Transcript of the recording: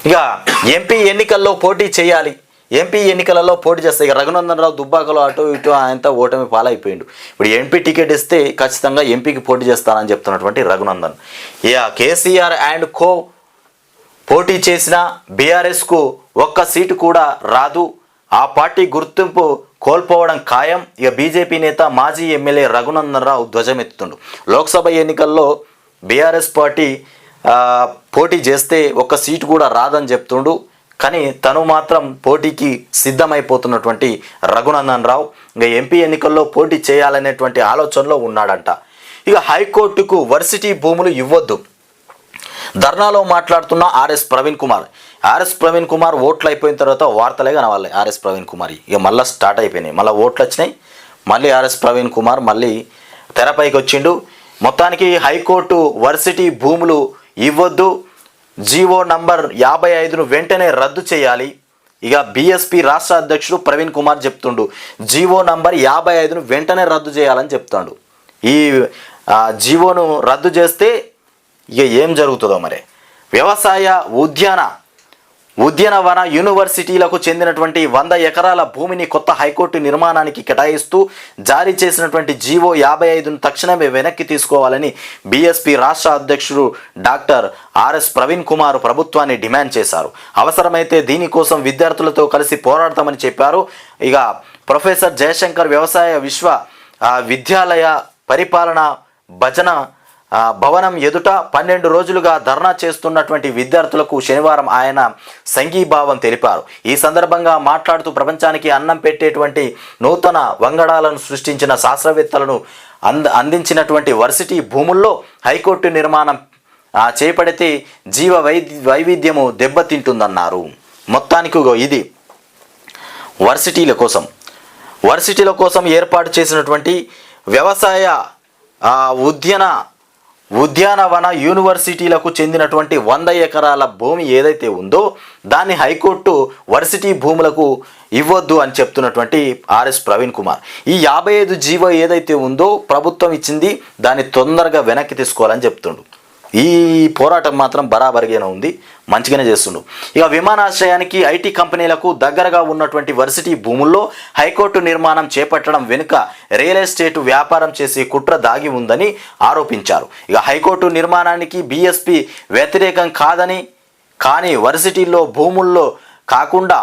ఇక ఎంపీ ఎన్నికల్లో పోటీ చేయాలి. ఎంపీ ఎన్నికలలో పోటీ చేస్తే ఇక రఘునందన్ రావు దుబ్బాకలో అటు ఇటు ఆయనతో ఓటమి పాలైపోయిండు. ఇప్పుడు ఎంపీ టికెట్ ఇస్తే ఖచ్చితంగా ఎంపీకి పోటీ చేస్తానని చెప్తున్నటువంటి రఘునందన్. ఇక కేసీఆర్ అండ్ కో పోటీ చేసిన బీఆర్ఎస్కు ఒక్క సీటు కూడా రాదు, ఆ పార్టీ గుర్తింపు కోల్పోవడం ఖాయం. ఇక బీజేపీ నేత మాజీ ఎమ్మెల్యే రఘునందన్ రావు ధ్వజమెత్తుండు. లోక్సభ ఎన్నికల్లో బీఆర్ఎస్ పార్టీ పోటీ చేస్తే ఒక్క సీటు కూడా రాదని చెప్తుండు. కానీ తను మాత్రం పోటీకి సిద్ధమైపోతున్నటువంటి రఘునందన్ రావు ఇంకా ఎంపీ ఎన్నికల్లో పోటీ చేయాలనేటువంటి ఆలోచనలో ఉన్నాడంట. ఇక హైకోర్టుకు వర్సిటీ భూములు ఇవ్వొద్దు ధర్నాలో మాట్లాడుతున్న ఆర్ఎస్ ప్రవీణ్ కుమార్ ఓట్లు అయిపోయిన తర్వాత వార్తలే కనవాలి. ఆర్ఎస్ ప్రవీణ్ కుమార్ ఇక మళ్ళీ స్టార్ట్ అయిపోయినాయి, మళ్ళీ ఓట్లు వచ్చినాయి, మళ్ళీ ఆర్ఎస్ ప్రవీణ్ కుమార్ మళ్ళీ తెరపైకి వచ్చిండు. మొత్తానికి హైకోర్టు వర్సిటీ భూములు ఇవ్వొద్దు, జీవో నంబర్ 55ను వెంటనే రద్దు చేయాలి. ఇక బీఎస్పీ రాష్ట్ర అధ్యక్షుడు ప్రవీణ్ కుమార్ చెప్తుండు జీవో నంబర్ 55ను వెంటనే రద్దు చేయాలని చెప్తాడు. ఈ జీవోను రద్దు చేస్తే ఇక ఏం జరుగుతుందో మరి. వ్యవసాయ ఉద్యానవన యూనివర్సిటీలకు చెందినటువంటి 100 ఎకరాల భూమిని కొత్త హైకోర్టు నిర్మాణానికి కేటాయిస్తూ జారీ చేసినటువంటి జీవో 55ను తక్షణమే వెనక్కి తీసుకోవాలని బీఎస్పీ రాష్ట్ర అధ్యక్షుడు డాక్టర్ ఆర్ఎస్ ప్రవీణ్ కుమార్ ప్రభుత్వాన్ని డిమాండ్ చేశారు. అవసరమైతే దీనికోసం విద్యార్థులతో కలిసి పోరాడతామని చెప్పారు. ఇక ప్రొఫెసర్ జయశంకర్ వ్యవసాయ విద్యాలయ పరిపాలన భవనం ఎదుట 12 రోజులుగా ధర్నా చేస్తున్నటువంటి విద్యార్థులకు శనివారం ఆయన సంఘీభావం తెలిపారు. ఈ సందర్భంగా మాట్లాడుతూ ప్రపంచానికి అన్నం పెట్టేటువంటి నూతన వంగడాలను సృష్టించిన శాస్త్రవేత్తలను అందించినటువంటి వర్సిటీ భూముల్లో హైకోర్టు నిర్మాణం చేపడితే జీవ వైవిధ్యము దెబ్బతింటుందన్నారు. మొత్తానికి ఇది వర్సిటీల కోసం ఏర్పాటు చేసినటువంటి వ్యవసాయ ఉద్యానవన యూనివర్సిటీలకు చెందినటువంటి 100 ఎకరాల భూమి ఏదైతే ఉందో దాన్ని హైకోర్టు వర్సిటీ భూములకు ఇవ్వద్దు అని చెప్తున్నటువంటి ఆర్ఎస్ ప్రవీణ్ కుమార్. ఈ 55 జీవో ఏదైతే ఉందో ప్రభుత్వం ఇచ్చింది, దాన్ని తొందరగా వెనక్కి తీసుకోవాలని చెప్తుండు. ఈ పోరాటం మాత్రం బరాబరిగానే ఉంది, మంచిగానే చేస్తుండు. ఇక విమానాశ్రయానికి ఐటీ కంపెనీలకు దగ్గరగా ఉన్నటువంటి వర్సిటీ భూముల్లో హైకోర్టు నిర్మాణం చేపట్టడం వెనుక రియల్ ఎస్టేట్ వ్యాపారం చేసే కుట్ర దాగి ఉందని ఆరోపించారు. ఇక హైకోర్టు నిర్మాణానికి బీఎస్పీ వ్యతిరేకం కాదని, కానీ వర్సిటీల్లో భూముల్లో కాకుండా